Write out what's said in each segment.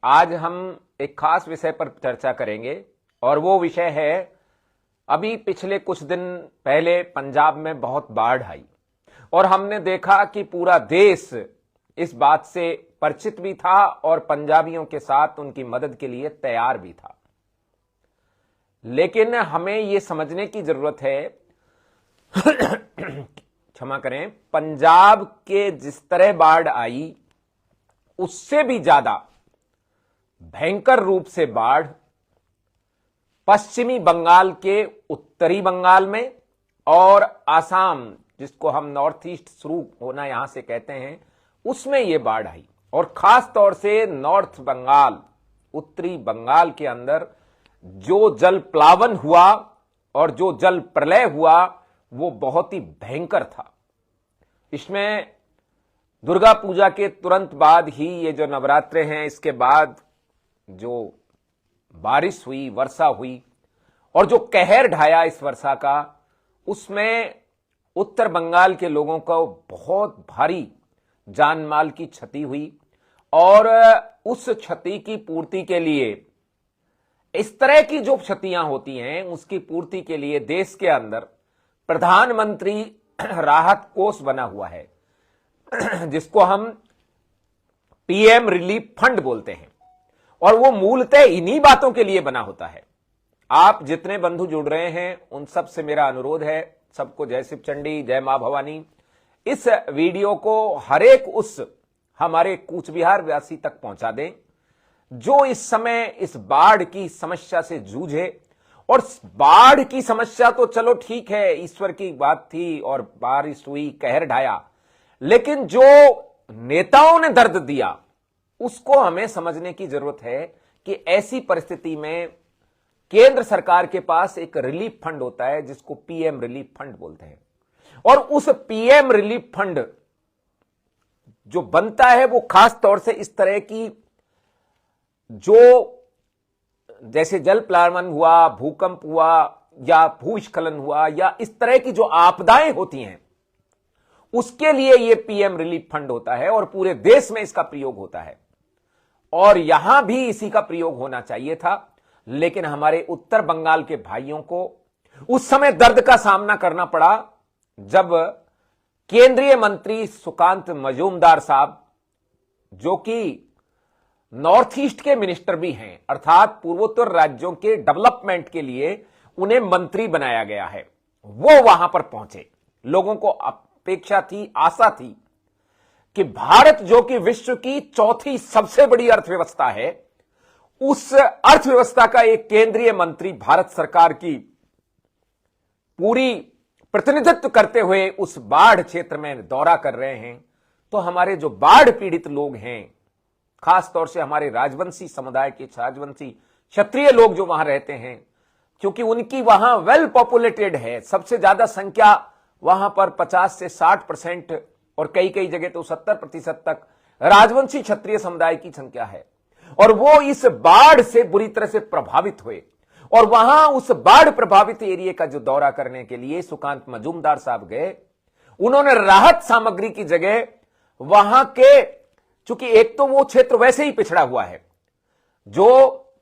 आज हम एक खास विषय पर चर्चा करेंगे और वो विषय है, अभी पिछले कुछ दिन पहले पंजाब में बहुत बाढ़ आई और हमने देखा कि पूरा देश इस बात से परिचित भी था और पंजाबियों के साथ उनकी मदद के लिए तैयार भी था। लेकिन हमें ये समझने की जरूरत है क्षमा करें, पंजाब के जिस तरह बाढ़ आई उससे भी ज्यादा भयंकर रूप से बाढ़ पश्चिमी बंगाल के उत्तरी बंगाल में और आसाम, जिसको हम नॉर्थ ईस्ट शुरू होना यहां से कहते हैं, उसमें यह बाढ़ आई। और खास तौर से नॉर्थ बंगाल, उत्तरी बंगाल के अंदर जो जल प्लावन हुआ और जो जल प्रलय हुआ वो बहुत ही भयंकर था। इसमें दुर्गा पूजा के तुरंत बाद ही ये जो नवरात्रे हैं, इसके बाद जो बारिश हुई, वर्षा हुई और जो कहर ढाया इस वर्षा का, उसमें उत्तर बंगाल के लोगों को बहुत भारी जान माल की क्षति हुई। और उस क्षति की पूर्ति के लिए, इस तरह की जो क्षतियां होती हैं उसकी पूर्ति के लिए देश के अंदर प्रधानमंत्री राहत कोष बना हुआ है जिसको हम पीएम रिलीफ फंड बोलते हैं। और वो मूलतः इन्हीं बातों के लिए बना होता है। आप जितने बंधु जुड़ रहे हैं उन सब से मेरा अनुरोध है, सबको जय शिव चंडी, जय मां भवानी। इस वीडियो को हर एक उस हमारे कूच बिहार वासी तक पहुंचा दें जो इस समय इस बाढ़ की समस्या से जूझे। और बाढ़ की समस्या तो चलो ठीक है, ईश्वर की बात थी और बारिश हुई, कहर ढाया, लेकिन जो नेताओं ने दर्द दिया उसको हमें समझने की जरूरत है कि ऐसी परिस्थिति में केंद्र सरकार के पास एक रिलीफ फंड होता है जिसको पीएम रिलीफ फंड बोलते हैं। और उस पीएम रिलीफ फंड जो बनता है वो खास तौर से इस तरह की, जो जैसे जल प्लावन हुआ, भूकंप हुआ या भूस्खलन हुआ या इस तरह की जो आपदाएं होती हैं, उसके लिए यह पीएम रिलीफ फंड होता है और पूरे देश में इसका प्रयोग होता है। और यहां भी इसी का प्रयोग होना चाहिए था, लेकिन हमारे उत्तर बंगाल के भाइयों को उस समय दर्द का सामना करना पड़ा जब केंद्रीय मंत्री सुकांत मजूमदार साहब, जो कि नॉर्थ ईस्ट के मिनिस्टर भी हैं, अर्थात पूर्वोत्तर राज्यों के डेवलपमेंट के लिए उन्हें मंत्री बनाया गया है, वो वहां पर पहुंचे। लोगों को अपेक्षा थी, आशा थी कि भारत जो कि विश्व की चौथी सबसे बड़ी अर्थव्यवस्था है, उस अर्थव्यवस्था का एक केंद्रीय मंत्री भारत सरकार की पूरी प्रतिनिधित्व करते हुए उस बाढ़ क्षेत्र में दौरा कर रहे हैं। तो हमारे जो बाढ़ पीड़ित लोग हैं, खास तौर से हमारे राजवंशी समुदाय के, राजवंशी क्षत्रिय लोग जो वहां रहते हैं, क्योंकि उनकी वहां वेल पॉपुलेटेड है, सबसे ज्यादा संख्या वहां पर 50 से 60% और कई कई जगह तो 70% तक राजवंशी क्षत्रिय समुदाय की संख्या है। और वो इस बाढ़ से बुरी तरह से प्रभावित हुए और वहां उस बाढ़ प्रभावित एरिया का जो दौरा करने के लिए सुकांत मजूमदार साहब गए। उन्होंने राहत सामग्री की जगह वहां के, चूंकि एक तो वो क्षेत्र वैसे ही पिछड़ा हुआ है, जो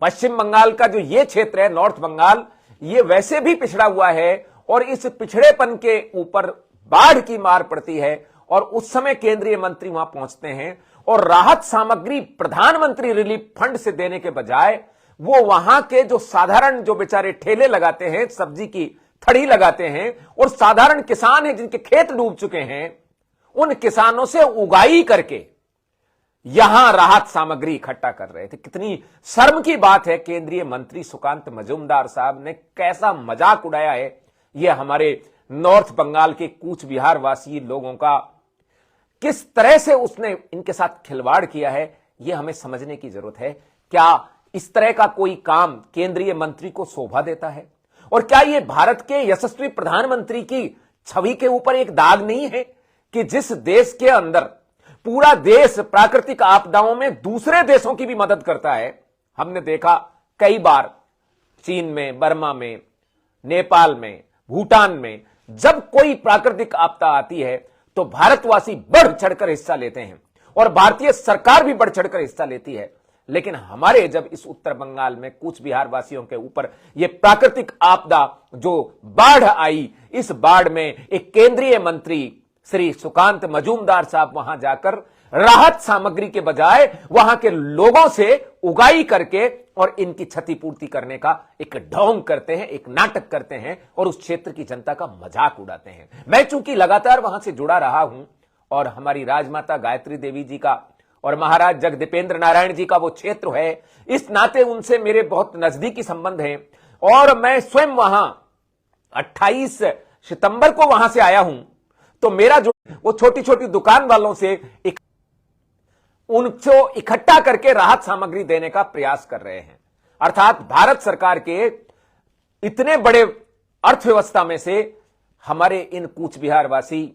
पश्चिम बंगाल का जो ये क्षेत्र है नॉर्थ बंगाल, ये वैसे भी पिछड़ा हुआ है और इस पिछड़ेपन के ऊपर बाढ़ की मार पड़ती है। और उस समय केंद्रीय मंत्री वहां पहुंचते हैं और राहत सामग्री प्रधानमंत्री रिलीफ फंड से देने के बजाय वो वहां के जो साधारण, जो बेचारे ठेले लगाते हैं, सब्जी की थड़ी लगाते हैं और साधारण किसान हैं जिनके खेत डूब चुके हैं, उन किसानों से उगाई करके यहां राहत सामग्री इकट्ठा कर रहे थे। कितनी शर्म की बात है, केंद्रीय मंत्री सुकांत मजूमदार साहब ने कैसा मजाक उड़ाया है यह हमारे नॉर्थ बंगाल के कूच बिहार वासी लोगों का, किस तरह से उसने इनके साथ खिलवाड़ किया है, यह हमें समझने की जरूरत है। क्या इस तरह का कोई काम केंद्रीय मंत्री को शोभा देता है? और क्या यह भारत के यशस्वी प्रधानमंत्री की छवि के ऊपर एक दाग नहीं है कि जिस देश के अंदर पूरा देश प्राकृतिक आपदाओं में दूसरे देशों की भी मदद करता है? हमने देखा कई बार चीन में, बर्मा में, नेपाल में, भूटान में, जब कोई प्राकृतिक आपदा आती है तो भारतवासी बढ़ चढ़कर हिस्सा लेते हैं और भारतीय सरकार भी बढ़ चढ़कर हिस्सा लेती है। लेकिन हमारे जब इस उत्तर बंगाल में कूच बिहार वासियों के ऊपर यह प्राकृतिक आपदा जो बाढ़ आई, इस बाढ़ में एक केंद्रीय मंत्री श्री सुकांत मजूमदार साहब वहां जाकर राहत सामग्री के बजाय वहां के लोगों से उगाई करके और इनकी क्षतिपूर्ति करने का एक ढोंग करते हैं, एक नाटक करते हैं और उस क्षेत्र की जनता का मजाक उड़ाते हैं। मैं चूंकि लगातार वहां से जुड़ा रहा हूं और हमारी राजमाता गायत्री देवी जी का और महाराज जगदीपेंद्र नारायण जी का वो क्षेत्र है, इस नाते उनसे मेरे बहुत नजदीकी संबंध हैं और मैं स्वयं वहां 28 सितंबर को वहां से आया हूं। तो मेरा जो वो छोटी छोटी दुकान वालों से उनको इकट्ठा करके राहत सामग्री देने का प्रयास कर रहे हैं। अर्थात भारत सरकार के इतने बड़े अर्थव्यवस्था में से हमारे इन कूच बिहार वासी,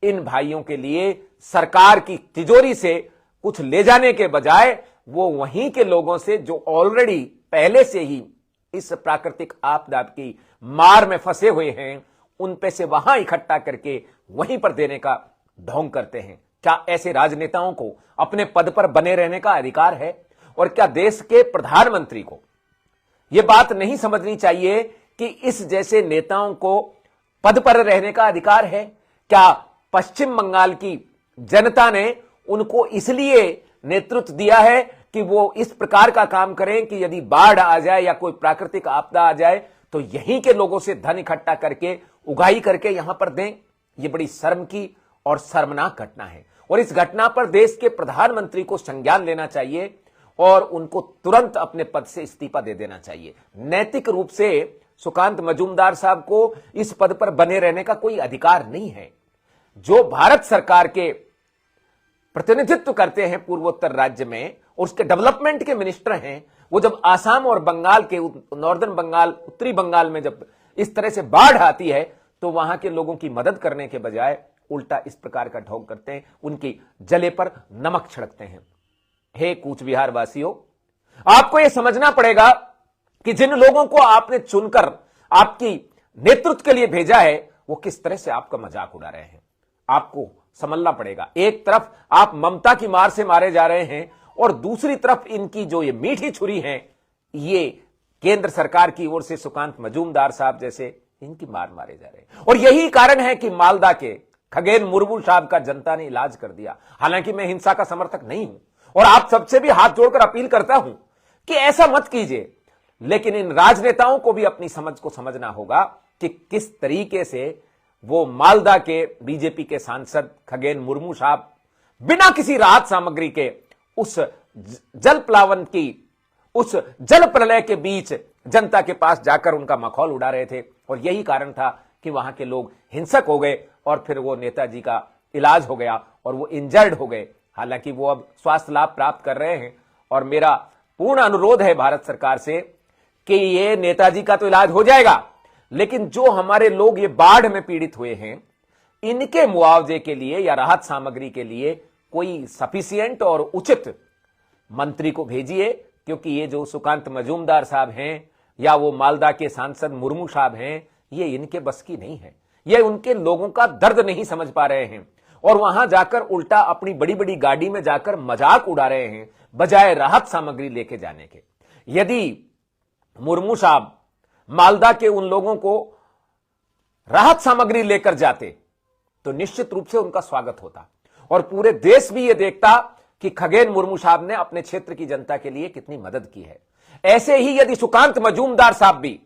इन भाइयों के लिए सरकार की तिजोरी से कुछ ले जाने के बजाय वो वहीं के लोगों से जो ऑलरेडी पहले से ही इस प्राकृतिक आपदा की मार में फंसे हुए हैं, उन पे से वहां इकट्ठा करके वहीं पर देने का ढोंग करते हैं। क्या ऐसे राजनेताओं को अपने पद पर बने रहने का अधिकार है? और क्या देश के प्रधानमंत्री को यह बात नहीं समझनी चाहिए कि इस जैसे नेताओं को पद पर रहने का अधिकार है? क्या पश्चिम बंगाल की जनता ने उनको इसलिए नेतृत्व दिया है कि वो इस प्रकार का काम करें कि यदि बाढ़ आ जाए या कोई प्राकृतिक आपदा आ जाए तो यहीं के लोगों से धन इकट्ठा करके उगाई करके यहां पर दें? यह बड़ी शर्म की और शर्मनाक घटना है और इस घटना पर देश के प्रधानमंत्री को संज्ञान लेना चाहिए और उनको तुरंत अपने पद से इस्तीफा दे देना चाहिए। नैतिक रूप से सुकांत मजूमदार साहब को इस पद पर बने रहने का कोई अधिकार नहीं है। जो भारत सरकार के प्रतिनिधित्व करते हैं पूर्वोत्तर राज्य में, उसके डेवलपमेंट के मिनिस्टर हैं, वो जब आसाम और बंगाल के नॉर्दर्न बंगाल, उत्तरी बंगाल में जब इस तरह से बाढ़ आती है तो वहां के लोगों की मदद करने के बजाय उल्टा इस प्रकार का ढोंग करते हैं, उनकी जले पर नमक छिड़कते हैं। हे कूच बिहार वासियों, आपको यह समझना पड़ेगा कि जिन लोगों को आपने चुनकर आपकी नेतृत्व के लिए भेजा है वो किस तरह से आपका मजाक उड़ा रहे हैं। आपको समझना पड़ेगा, एक तरफ आप ममता की मार से मारे जा रहे हैं और दूसरी तरफ इनकी जो ये मीठी छुरी है, ये केंद्र सरकार की ओर से सुकांत मजूमदार साहब जैसे इनकी मार मारे जा रहे हैं। और यही कारण है कि मालदा के खगेन मुर्मू साहब का जनता ने इलाज कर दिया। हालांकि मैं हिंसा का समर्थक नहीं हूं और आप सबसे भी हाथ जोड़कर अपील करता हूं कि ऐसा मत कीजिए, लेकिन इन राजनेताओं को भी अपनी समझ को समझना होगा कि किस तरीके से वो मालदा के बीजेपी के सांसद खगेन मुर्मू साहब बिना किसी राहत सामग्री के उस जल प्लावन की, उस जल प्रलय के बीच जनता के पास जाकर उनका मखौल उड़ा रहे थे। और यही कारण था कि वहां के लोग हिंसक हो गए और फिर वो नेताजी का इलाज हो गया और वो इंजर्ड हो गए। हालांकि वो अब स्वास्थ्य लाभ प्राप्त कर रहे हैं और मेरा पूर्ण अनुरोध है भारत सरकार से कि ये नेताजी का तो इलाज हो जाएगा, लेकिन जो हमारे लोग ये बाढ़ में पीड़ित हुए हैं, इनके मुआवजे के लिए या राहत सामग्री के लिए कोई सफिशिएंट और उचित मंत्री को भेजिए, क्योंकि ये जो सुकांत मजूमदार साहब हैं या वो मालदा के सांसद मुर्मू साहब हैं, ये इनके बस की नहीं है। ये उनके लोगों का दर्द नहीं समझ पा रहे हैं और वहां जाकर उल्टा अपनी बड़ी बड़ी गाड़ी में जाकर मजाक उड़ा रहे हैं बजाय राहत सामग्री लेके जाने के। यदि मुर्मू साहब मालदा के उन लोगों को राहत सामग्री लेकर जाते तो निश्चित रूप से उनका स्वागत होता और पूरे देश भी यह देखता कि खगेन मुर्मू साहब ने अपने क्षेत्र की जनता के लिए कितनी मदद की है। ऐसे ही यदि सुकांत मजूमदार साहब भी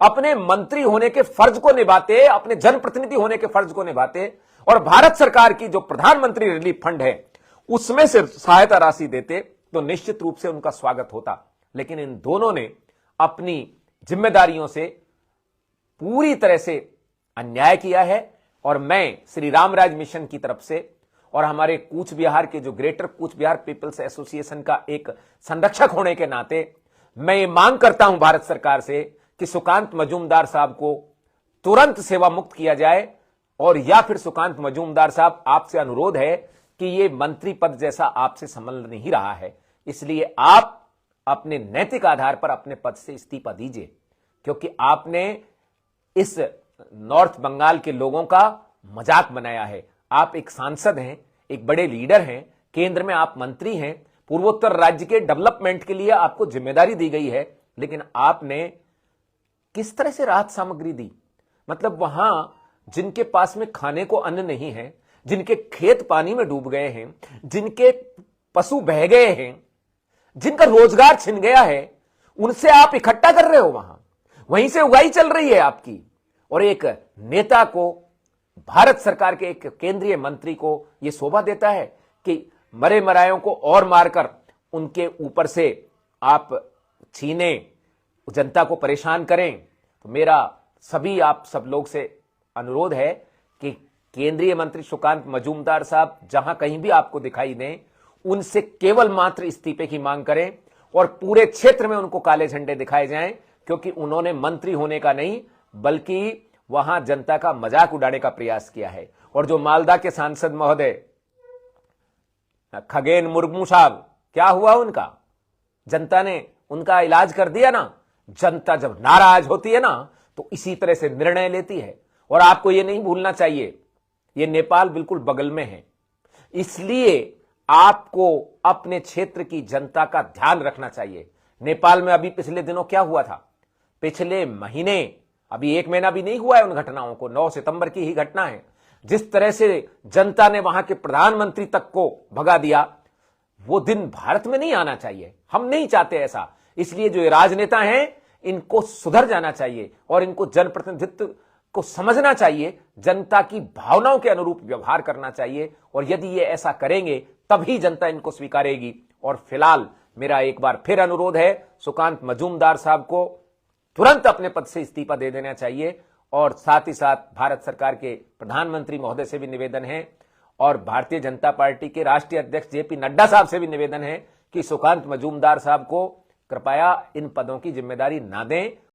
अपने मंत्री होने के फर्ज को निभाते, अपने जनप्रतिनिधि होने के फर्ज को निभाते और भारत सरकार की जो प्रधानमंत्री रिलीफ फंड है उसमें से सहायता राशि देते तो निश्चित रूप से उनका स्वागत होता। लेकिन इन दोनों ने अपनी जिम्मेदारियों से पूरी तरह से अन्याय किया है और मैं श्री रामराज मिशन की तरफ से और हमारे कूच बिहार के जो greater Cooch Behar peoples association का एक संरक्षक होने के नाते मैं ये मांग करता हूं भारत सरकार से कि सुकांत मजूमदार साहब को तुरंत सेवा मुक्त किया जाए और या फिर सुकांत मजूमदार साहब, आपसे अनुरोध है कि ये मंत्री पद जैसा आपसे संभल नहीं रहा है, इसलिए आप अपने नैतिक आधार पर अपने पद से इस्तीफा दीजिए, क्योंकि आपने इस नॉर्थ बंगाल के लोगों का मजाक बनाया है। आप एक सांसद हैं, एक बड़े लीडर हैं, केंद्र में आप मंत्री हैं, पूर्वोत्तर राज्य के डेवलपमेंट के लिए आपको जिम्मेदारी दी गई है, लेकिन आपने किस तरह से राहत सामग्री दी? मतलब वहां जिनके पास में खाने को अन्न नहीं है, जिनके खेत पानी में डूब गए हैं, जिनके पशु बह गए हैं, जिनका रोजगार छिन गया है, उनसे आप इकट्ठा कर रहे हो, वहीं से उगाई चल रही है आपकी। और एक नेता को, भारत सरकार के एक केंद्रीय मंत्री को यह शोभा देता है कि मरे मरायों को और मारकर उनके ऊपर से आप छीने, जनता को परेशान करें। तो मेरा आप सब लोग से अनुरोध है कि केंद्रीय मंत्री सुकांत मजूमदार साहब जहां कहीं भी आपको दिखाई दें, उनसे केवल मात्र इस्तीफे की मांग करें और पूरे क्षेत्र में उनको काले झंडे दिखाए जाएं, क्योंकि उन्होंने मंत्री होने का नहीं बल्कि वहां जनता का मजाक उड़ाने का प्रयास किया है। और जो मालदा के सांसद महोदय खगेन मुर्मू साहब, क्या हुआ उनका? जनता ने उनका इलाज कर दिया ना। जनता जब नाराज होती है ना तो इसी तरह से निर्णय लेती है। और आपको यह नहीं भूलना चाहिए, यह नेपाल बिल्कुल बगल में है, इसलिए आपको अपने क्षेत्र की जनता का ध्यान रखना चाहिए। नेपाल में अभी पिछले दिनों क्या हुआ था? पिछले महीने, अभी 1 महीना भी नहीं हुआ है उन घटनाओं को, 9 सितंबर की ही घटना है। जिस तरह से जनता ने वहां के प्रधानमंत्री तक को भगा दिया, वो दिन भारत में नहीं आना चाहिए। हम नहीं चाहते ऐसा। इसलिए जो ये राजनेता हैं, इनको सुधर जाना चाहिए और इनको जनप्रतिनिधित्व को समझना चाहिए, जनता की भावनाओं के अनुरूप व्यवहार करना चाहिए। और यदि ये ऐसा करेंगे तभी जनता इनको स्वीकारेगी। और फिलहाल मेरा एक बार फिर अनुरोध है, सुकांत मजूमदार साहब को तुरंत अपने पद से इस्तीफा दे देना चाहिए। और साथ ही साथ भारत सरकार के प्रधानमंत्री महोदय से भी निवेदन है और भारतीय जनता पार्टी के राष्ट्रीय अध्यक्ष जेपी नड्डा साहब से भी निवेदन है कि सुकांत मजूमदार साहब को कृपया इन पदों की जिम्मेदारी ना दें